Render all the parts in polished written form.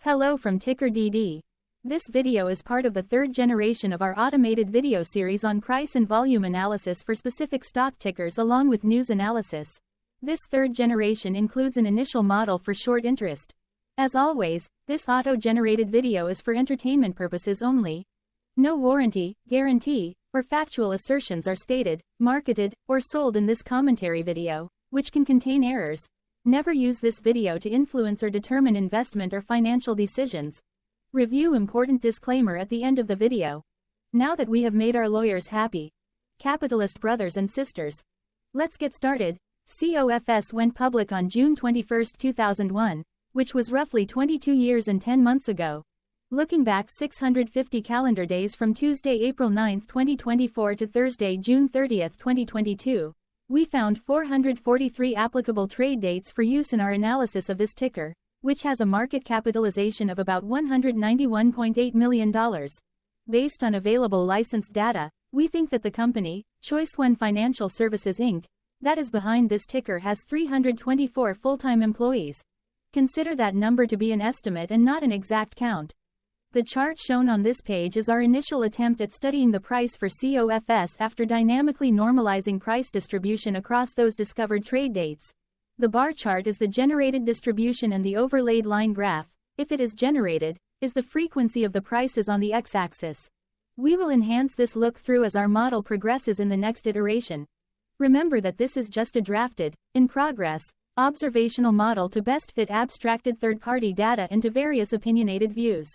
Hello from TickerDD. This video is part of the third generation of our automated video series on price and volume analysis for specific stock tickers along with news analysis. This third generation includes an initial model for short interest. As always, this auto-generated video is for entertainment purposes only. No warranty, guarantee, or factual assertions are stated, marketed, or sold in this commentary video, which can contain errors. Never use this video to influence or determine investment or financial decisions. Review important disclaimer at the end of the video. Now that we have made our lawyers happy, capitalist brothers and sisters, let's get started. COFS went public on June 21, 2001, which was roughly 22 years and 10 months ago. Looking back 650 calendar days from Tuesday, April 9, 2024 to Thursday, June 30, 2022. We found 443 applicable trade dates for use in our analysis of this ticker, which has a market capitalization of about $191.8 million. Based on available licensed data, we think that the company, Choice One Financial Services Inc., that is behind this ticker has 324 full-time employees. Consider that number to be an estimate and not an exact count. The chart shown on this page is our initial attempt at studying the price for COFS after dynamically normalizing price distribution across those discovered trade dates. The bar chart is the generated distribution and the overlaid line graph, if it is generated, is the frequency of the prices on the x-axis. We will enhance this look-through as our model progresses in the next iteration. Remember that this is just a drafted, in progress, observational model to best fit abstracted third-party data into various opinionated views.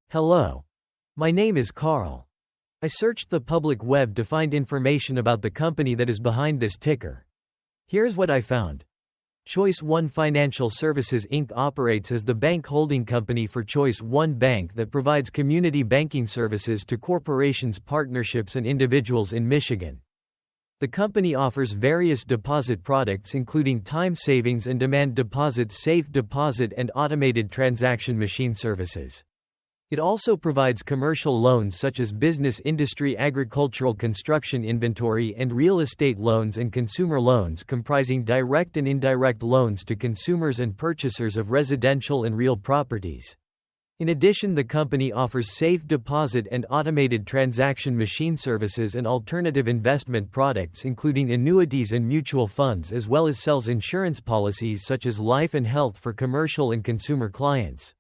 Hello. My name is Carl. I searched the public web to find information about the company that is behind this ticker. Here's what I found. Choice One Financial Services Inc. operates as the bank holding company for Choice One Bank that provides community banking services to corporations, partnerships, and individuals in Michigan. The company offers various deposit products including time savings and demand deposits, safe deposit, and automated transaction machine services. It also provides commercial loans such as business, industry, agricultural, construction, inventory, and real estate loans, and consumer loans comprising direct and indirect loans to consumers and purchasers of residential and real properties. In addition, the company offers safe deposit and automated transaction machine services and alternative investment products including annuities and mutual funds, as well as sells insurance policies such as life and health for commercial and consumer clients.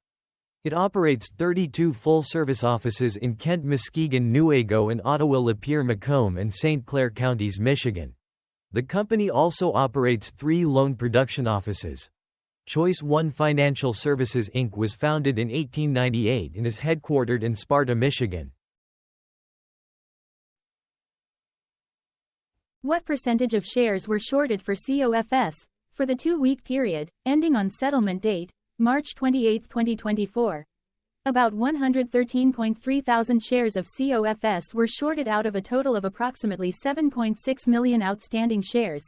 It operates 32 full-service offices in Kent, Muskegon, Newaygo, and Ottawa, Lapeer, Macomb, and St. Clair counties, Michigan. The company also operates 3 loan production offices. Choice One Financial Services Inc. was founded in 1898 and is headquartered in Sparta, Michigan. What percentage of shares were shorted for COFS for the 2-week period, ending on settlement date, March 28, 2024. About 113.3 thousand shares of COFS were shorted out of a total of approximately 7.6 million outstanding shares.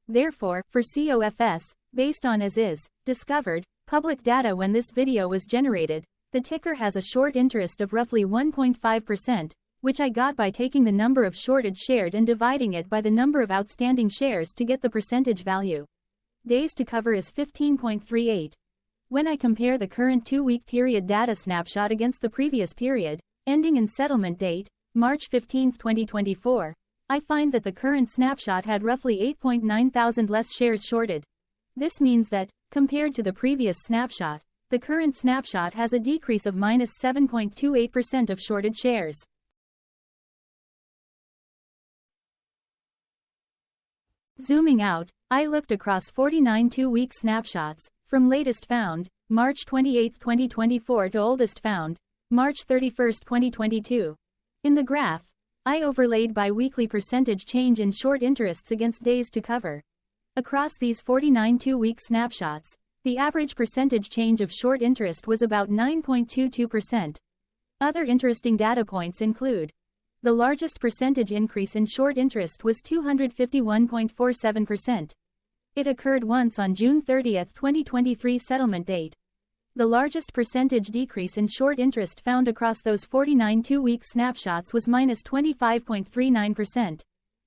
Therefore, for COFS, based on as is, discovered, public data when this video was generated, the ticker has a short interest of roughly 1.5%, which I got by taking the number of shorted shared and dividing it by the number of outstanding shares to get the percentage value. Days to cover is 15.38. When I compare the current 2-week period data snapshot against the previous period, ending in settlement date, March 15, 2024, I find that the current snapshot had roughly 8.9 thousand less shares shorted. This means that, compared to the previous snapshot, the current snapshot has a decrease of minus 7.28% of shorted shares. Zooming out, I looked across 49 2-week snapshots, from latest found, March 28, 2024 to oldest found, March 31, 2022. In the graph, I overlaid bi-weekly percentage change in short interests against days to cover. Across these 49 2-week snapshots, the average percentage change of short interest was about 9.22%. Other interesting data points include: the largest percentage increase in short interest was 251.47%. It occurred once on June 30, 2023 settlement date. The largest percentage decrease in short interest found across those 49 2-week snapshots was minus 25.39%.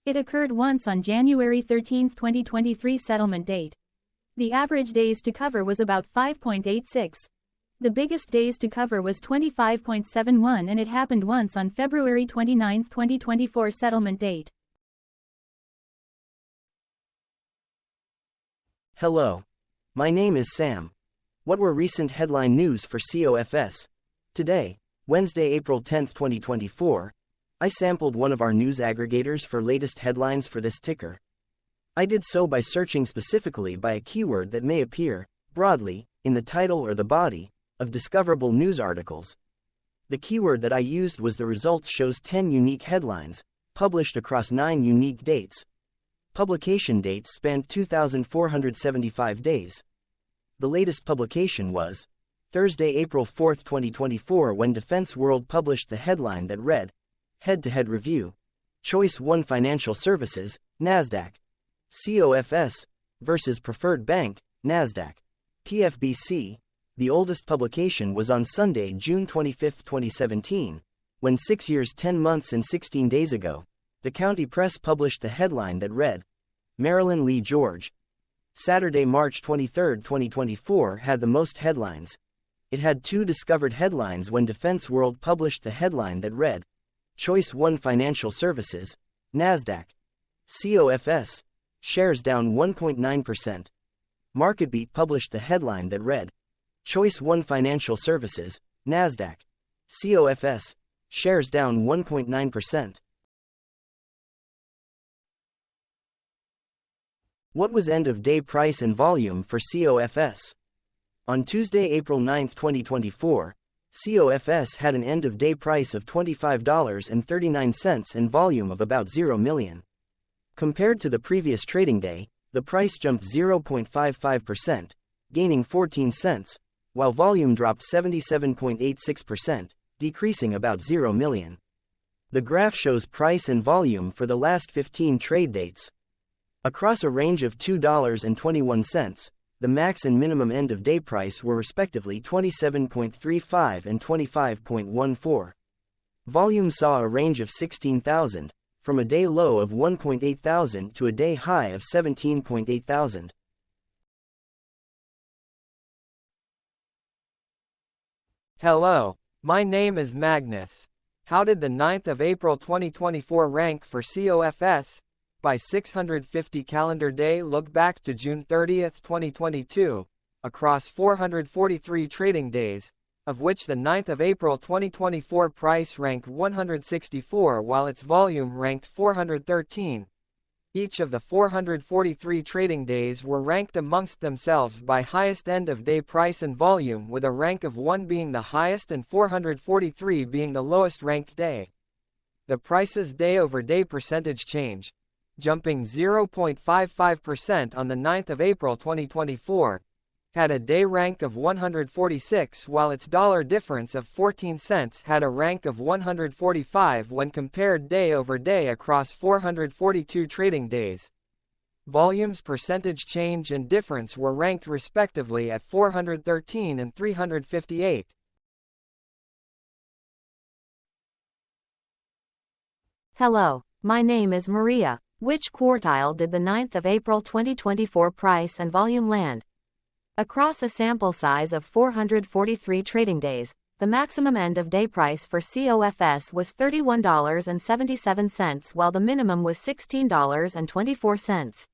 It occurred once on January 13, 2023 settlement date. The average days to cover was about 5.86. The biggest days to cover was 25.71, and it happened once on February 29, 2024 settlement date. Hello. My name is Sam. What were recent headline news for COFS? Today, Wednesday, April 10, 2024, I sampled one of our news aggregators for latest headlines for this ticker. I did so by searching specifically by a keyword that may appear, broadly, in the title or the body, of discoverable news articles. The keyword that I used was the results shows 10 unique headlines, published across 9 unique dates. Publication dates spanned 2,475 days. The latest publication was Thursday, April 4, 2024, when Defense World published the headline that read, Head-to-Head Review, Choice 1 Financial Services, NASDAQ, COFS, versus Preferred Bank, NASDAQ, PFBC. The oldest publication was on Sunday, June 25, 2017, when 6 years, 10 months and 16 days ago, the County Press published the headline that read, Marilyn Lee George. Saturday, March 23, 2024 had the most headlines. It had 2 discovered headlines when Defense World published the headline that read, Choice 1 Financial Services, NASDAQ, COFS, shares down 1.9%. MarketBeat published the headline that read, Choice 1 Financial Services, NASDAQ, COFS, shares down 1.9%. What was end-of-day price and volume for COFS? On Tuesday, April 9, 2024, COFS had an end-of-day price of $25.39 and volume of about 0 million. Compared to the previous trading day, the price jumped 0.55%, gaining 14 cents, while volume dropped 77.86%, decreasing about 0 million. The graph shows price and volume for the last 15 trade dates. Across a range of $2.21, the max and minimum end-of-day price were respectively 27.35 and 25.14. Volume saw a range of 16,000, from a day low of 1.8 thousand to a day high of 17.8 thousand. Hello, my name is Magnus. How did the 9th of April 2024 rank for COFS? By 650 calendar day look back to June 30, 2022, across 443 trading days, of which the 9th of April 2024 price ranked 164 while its volume ranked 413. Each of the 443 trading days were ranked amongst themselves by highest end-of-day price and volume, with a rank of 1 being the highest and 443 being the lowest ranked day. The price's day-over-day percentage change, jumping 0.55% on the 9th of April 2024, had a day rank of 146 while its dollar difference of 14 cents had a rank of 145 when compared day over day across 442 trading days. Volume's percentage change and difference were ranked respectively at 413 and 358. Hello, my name is Maria. Which quartile did the 9th of April 2024 price and volume land? Across a sample size of 443 trading days, the maximum end-of-day price for COFS was $31.77 while the minimum was $16.24.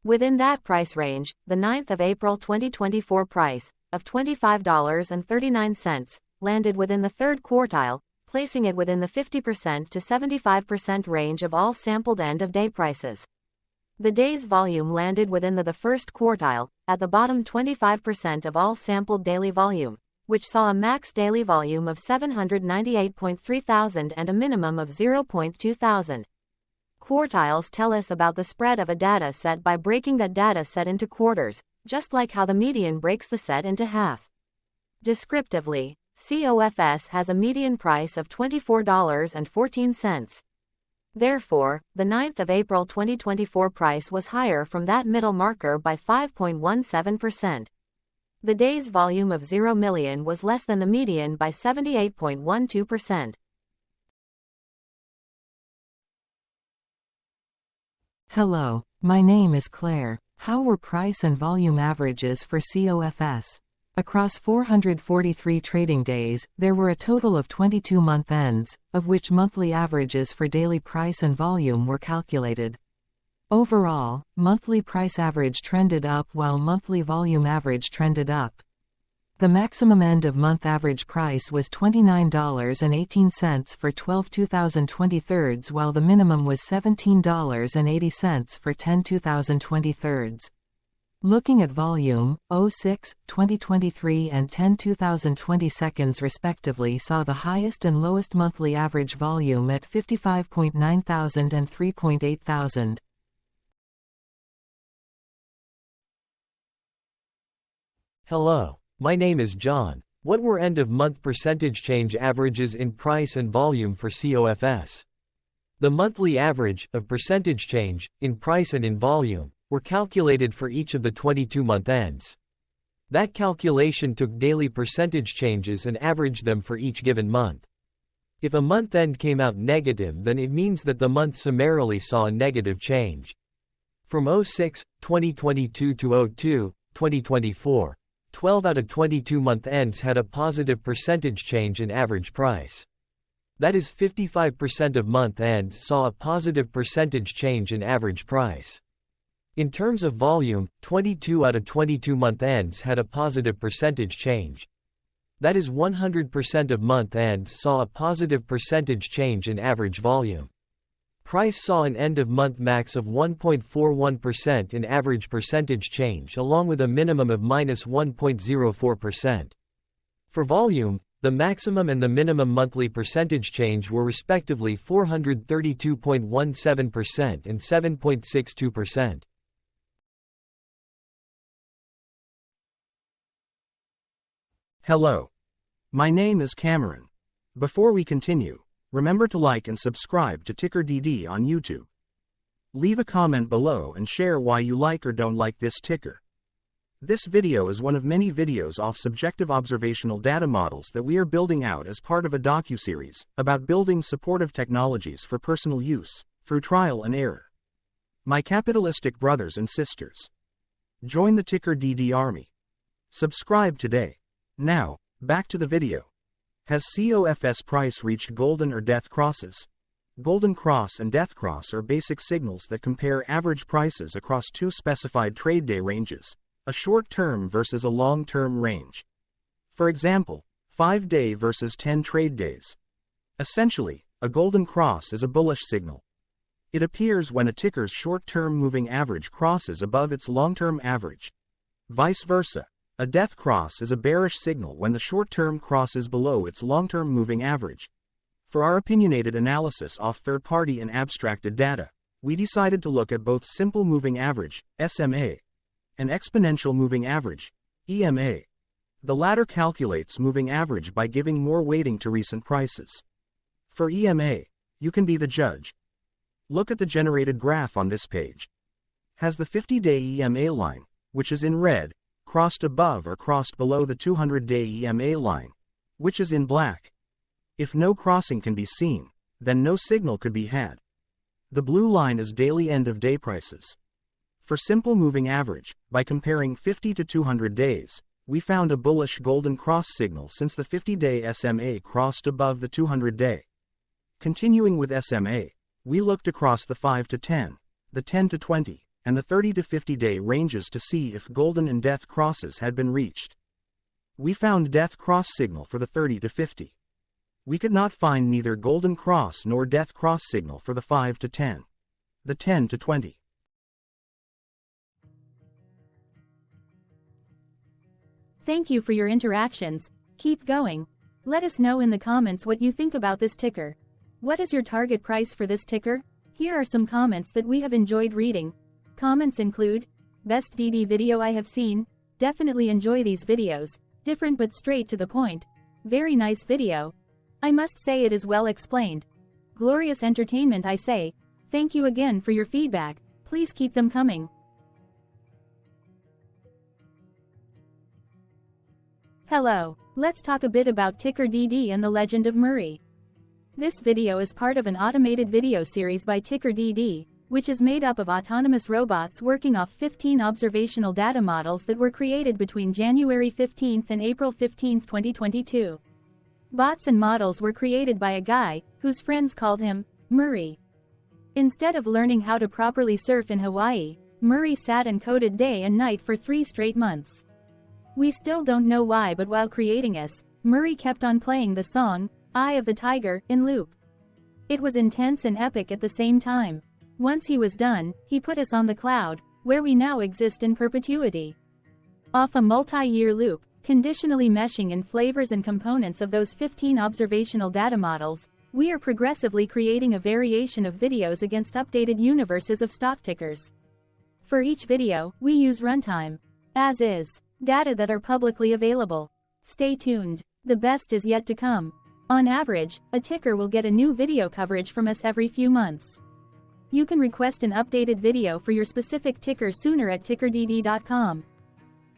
Within that price range, the 9th of April 2024 price, of $25.39, landed within the third quartile, placing it within the 50% to 75% range of all sampled end-of-day prices. The day's volume landed within the first quartile, at the bottom 25% of all sampled daily volume, which saw a max daily volume of 798.3 thousand and a minimum of 0.2 thousand. Quartiles tell us about the spread of a data set by breaking that data set into quarters, just like how the median breaks the set into half. Descriptively, COFS has a median price of $24.14. Therefore, the 9th of April 2024 price was higher from that middle marker by 5.17%. The day's volume of 0 million was less than the median by 78.12%. Hello, my name is Claire. How were price and volume averages for COFS? Across 443 trading days, there were a total of 22 month ends, of which monthly averages for daily price and volume were calculated. Overall, monthly price average trended up while monthly volume average trended up. The maximum end of month average price was $29.18 for 12/2023, while the minimum was $17.80 for 10/2023. Looking at volume, 06/2023 and 10/2020 respectively saw the highest and lowest monthly average volume at 55.9 thousand and 3.8 thousand. Hello, my name is John. What were end-of-month percentage change averages in price and volume for COFS? The monthly average of percentage change in price and in volume were calculated for each of the 22 month ends. That calculation took daily percentage changes and averaged them for each given month. If a month end came out negative, then it means that the month summarily saw a negative change. From 06/2022 to 02/2024, 12 out of 22 month ends had a positive percentage change in average price. That is, 55% of month ends saw a positive percentage change in average price. In terms of volume, 22 out of 22 month ends had a positive percentage change. That is, 100% of month ends saw a positive percentage change in average volume. Price saw an end-of-month max of 1.41% in average percentage change, along with a minimum of -1.04%. For volume, the maximum and the minimum monthly percentage change were respectively 432.17% and 7.62%. Hello. My name is Cameron. Before we continue, remember to like and subscribe to TickerDD on YouTube. Leave a comment below and share why you like or don't like this ticker. This video is one of many videos off subjective observational data models that we are building out as part of a docuseries about building supportive technologies for personal use, through trial and error. My capitalistic brothers and sisters, join the TickerDD army. Subscribe today. Now, back to the video. Has COFS price reached golden or death crosses? Golden cross and death cross are basic signals that compare average prices across two specified trade day ranges, a short-term versus a long-term range. For example, 5-day versus 10 trade days. Essentially, a golden cross is a bullish signal. It appears when a ticker's short-term moving average crosses above its long-term average. Vice versa. A death cross is a bearish signal when the short-term crosses below its long-term moving average. For our opinionated analysis off third-party and abstracted data, we decided to look at both simple moving average, SMA, and exponential moving average, EMA. The latter calculates moving average by giving more weighting to recent prices. For EMA, you can be the judge. Look at the generated graph on this page. Has the 50-day EMA line, which is in red, crossed above or crossed below the 200-day EMA line, which is in black? If no crossing can be seen, then no signal could be had. The blue line is daily end-of-day prices. For simple moving average, by comparing 50 to 200 days, we found a bullish golden cross signal since the 50-day SMA crossed above the 200-day. Continuing with SMA, we looked across the 5 to 10, the 10 to 20, and the 30 to 50-day ranges to see if golden and death crosses had been reached. We found death cross signal for the 30 to 50. We could not find neither golden cross nor death cross signal for the 5 to 10, the 10 to 20. Thank you for your interactions. Keep going. Let us know in the comments what you think about this ticker. What is your target price for this ticker? Here are some comments that we have enjoyed reading. Comments include, best DD video I have seen, definitely enjoy these videos, different but straight to the point, very nice video. I must say it is well explained. Glorious entertainment I say, thank you again for your feedback, please keep them coming. Hello, let's talk a bit about TickerDD and the Legend of Murray. This video is part of an automated video series by TickerDD, which is made up of autonomous robots working off 15 observational data models that were created between January 15 and April 15, 2022. Bots and models were created by a guy, whose friends called him Murray. Instead of learning how to properly surf in Hawaii, Murray sat and coded day and night for 3 straight months. We still don't know why, but while creating us, Murray kept on playing the song, Eye of the Tiger, in loop. It was intense and epic at the same time. Once he was done, he put us on the cloud, where we now exist in perpetuity. Off a multi-year loop, conditionally meshing in flavors and components of those 15 observational data models, we are progressively creating a variation of videos against updated universes of stock tickers. For each video, we use runtime, as is, data that are publicly available. Stay tuned. The best is yet to come. On average, a ticker will get a new video coverage from us every few months. You can request an updated video for your specific ticker sooner at TickerDD.com.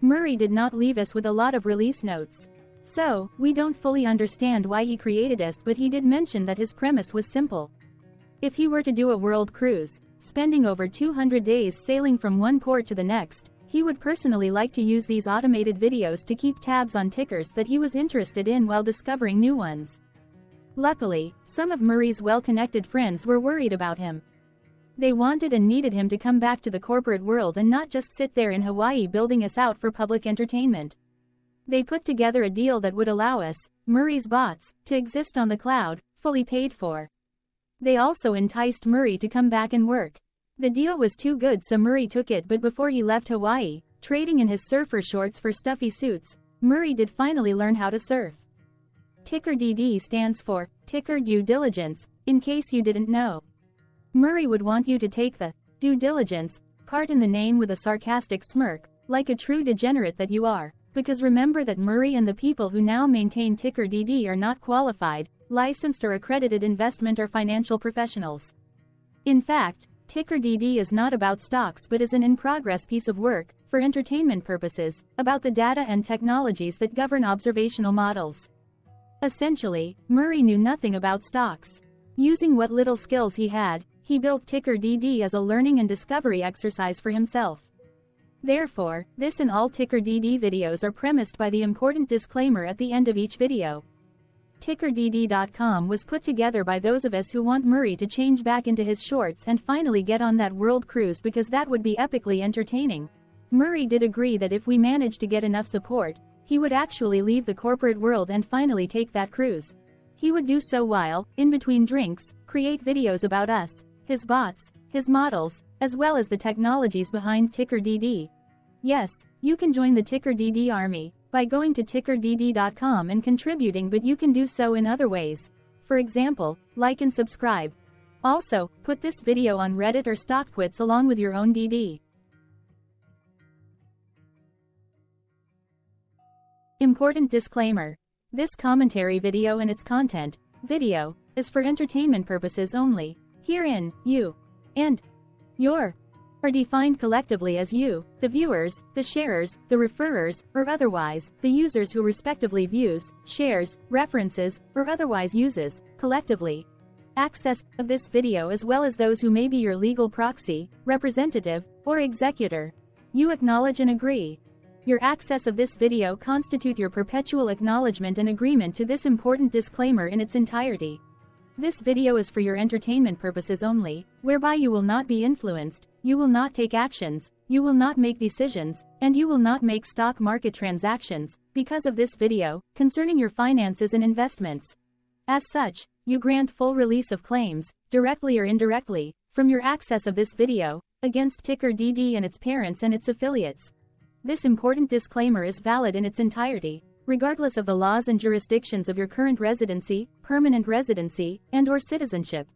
Murray did not leave us with a lot of release notes. So, we don't fully understand why he created us, but he did mention that his premise was simple. If he were to do a world cruise, spending over 200 days sailing from one port to the next, he would personally like to use these automated videos to keep tabs on tickers that he was interested in while discovering new ones. Luckily, some of Murray's well-connected friends were worried about him. They wanted and needed him to come back to the corporate world and not just sit there in Hawaii building us out for public entertainment. They put together a deal that would allow us, Murray's bots, to exist on the cloud, fully paid for. They also enticed Murray to come back and work. The deal was too good, so Murray took it, but before he left Hawaii, trading in his surfer shorts for stuffy suits, Murray did finally learn how to surf. TickerDD stands for Ticker Due Diligence, in case you didn't know. Murray would want you to take the due diligence part in the name with a sarcastic smirk, like a true degenerate that you are, because remember that Murray and the people who now maintain TickerDD are not qualified, licensed or accredited investment or financial professionals. In fact, TickerDD is not about stocks but is an in-progress piece of work, for entertainment purposes, about the data and technologies that govern observational models. Essentially, Murray knew nothing about stocks. Using what little skills he had, he built TickerDD as a learning and discovery exercise for himself. Therefore, this and all TickerDD videos are premised by the important disclaimer at the end of each video. TickerDD.com was put together by those of us who want Murray to change back into his shorts and finally get on that world cruise, because that would be epically entertaining. Murray did agree that if we managed to get enough support, he would actually leave the corporate world and finally take that cruise. He would do so while, in between drinks, create videos about us, his bots, his models, as well as the technologies behind TickerDD. Yes, you can join the TickerDD army by going to TickerDD.com and contributing, but you can do so in other ways. For example, like and subscribe. Also, put this video on Reddit or StockTwits along with your own DD. Important disclaimer. This commentary video and its content, video, is for entertainment purposes only. Herein, you and your are defined collectively as you, the viewers, the sharers, the referrers, or otherwise, the users who respectively views, shares, references, or otherwise uses, collectively, access of this video, as well as those who may be your legal proxy, representative, or executor. You acknowledge and agree. Your access of this video constitute your perpetual acknowledgement and agreement to this important disclaimer in its entirety. This video is for your entertainment purposes only, whereby you will not be influenced, you will not take actions, you will not make decisions, and you will not make stock market transactions, because of this video, concerning your finances and investments. As such, you grant full release of claims, directly or indirectly, from your access of this video, against TickerDD and its parents and its affiliates. This important disclaimer is valid in its entirety, regardless of the laws and jurisdictions of your current residency, permanent residency, and/or citizenship.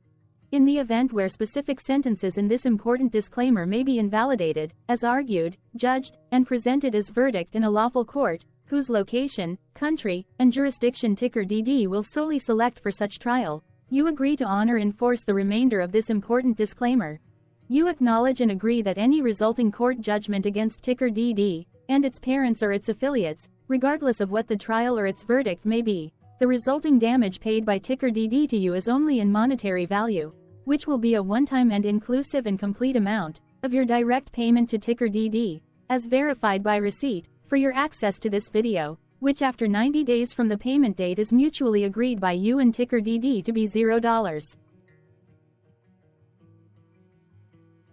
In the event where specific sentences in this important disclaimer may be invalidated, as argued, judged, and presented as verdict in a lawful court, whose location, country, and jurisdiction TickerDD will solely select for such trial, you agree to honor and enforce the remainder of this important disclaimer. You acknowledge and agree that any resulting court judgment against TickerDD and its parents or its affiliates, regardless of what the trial or its verdict may be, the resulting damage paid by TickerDD to you is only in monetary value, which will be a one-time and inclusive and complete amount of your direct payment to TickerDD, as verified by receipt, for your access to this video, which after 90 days from the payment date is mutually agreed by you and TickerDD to be $0.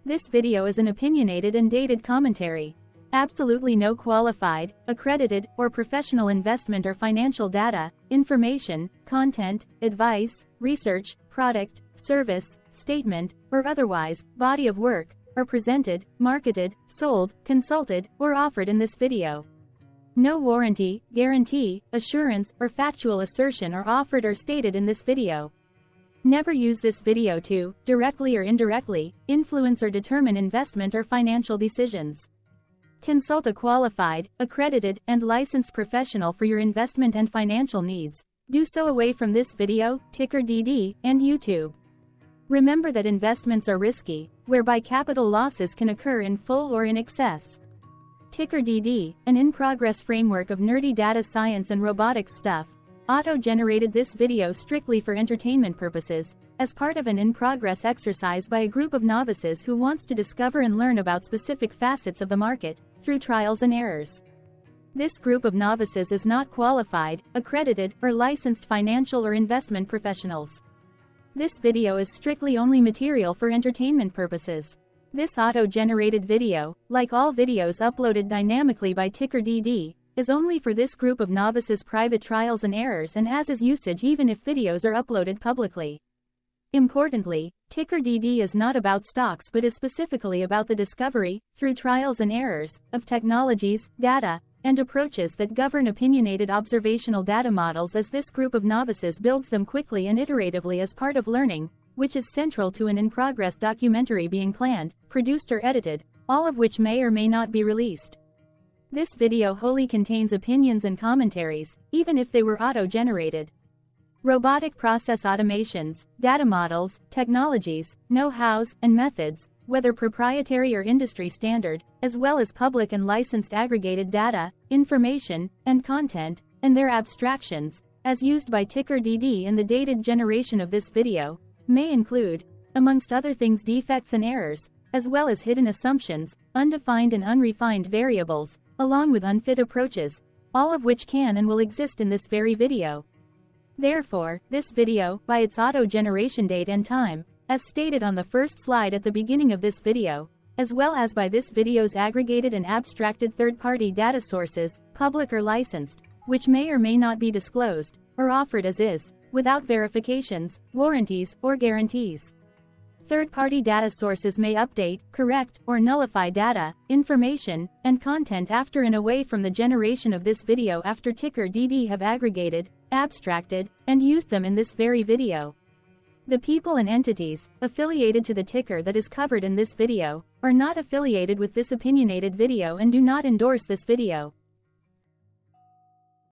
This video is an opinionated and dated commentary. Absolutely no qualified, accredited, or professional investment or financial data, information, content, advice, research, product, service, statement, or otherwise, body of work, are presented, marketed, sold, consulted, or offered in this video. No warranty, guarantee, assurance, or factual assertion are offered or stated in this video. Never use this video to, directly or indirectly, influence or determine investment or financial decisions. Consult a qualified, accredited, and licensed professional for your investment and financial needs. Do so away from this video, TickerDD, and YouTube. Remember that investments are risky, whereby capital losses can occur in full or in excess. TickerDD, an in-progress framework of nerdy data science and robotics stuff, auto-generated this video strictly for entertainment purposes, as part of an in-progress exercise by a group of novices who wants to discover and learn about specific facets of the market, through trials and errors. This group of novices is not qualified, accredited, or licensed financial or investment professionals. This video is strictly only material for entertainment purposes. This auto-generated video, like all videos uploaded dynamically by TickerDD, is only for this group of novices' private trials and errors and as is usage even if videos are uploaded publicly. Importantly, TickerDD is not about stocks but is specifically about the discovery, through trials and errors, of technologies, data, and approaches that govern opinionated observational data models as this group of novices builds them quickly and iteratively as part of learning, which is central to an in-progress documentary being planned, produced or edited, all of which may or may not be released. This video wholly contains opinions and commentaries, even if they were auto-generated. Robotic process automations, data models, technologies, know-hows, and methods, whether proprietary or industry standard, as well as public and licensed aggregated data, information, and content, and their abstractions, as used by TickerDD in the dated generation of this video, may include, amongst other things, defects and errors, as well as hidden assumptions, undefined and unrefined variables, along with unfit approaches, all of which can and will exist in this very video. Therefore, this video, by its auto-generation date and time, as stated on the first slide at the beginning of this video, as well as by this video's aggregated and abstracted third-party data sources, public or licensed, which may or may not be disclosed, or offered as is, without verifications, warranties, or guarantees. Third-party data sources may update, correct, or nullify data, information, and content after and away from the generation of this video after TickerDD have aggregated, abstracted, and used them in this very video. The people and entities, affiliated to the ticker that is covered in this video, are not affiliated with this opinionated video and do not endorse this video.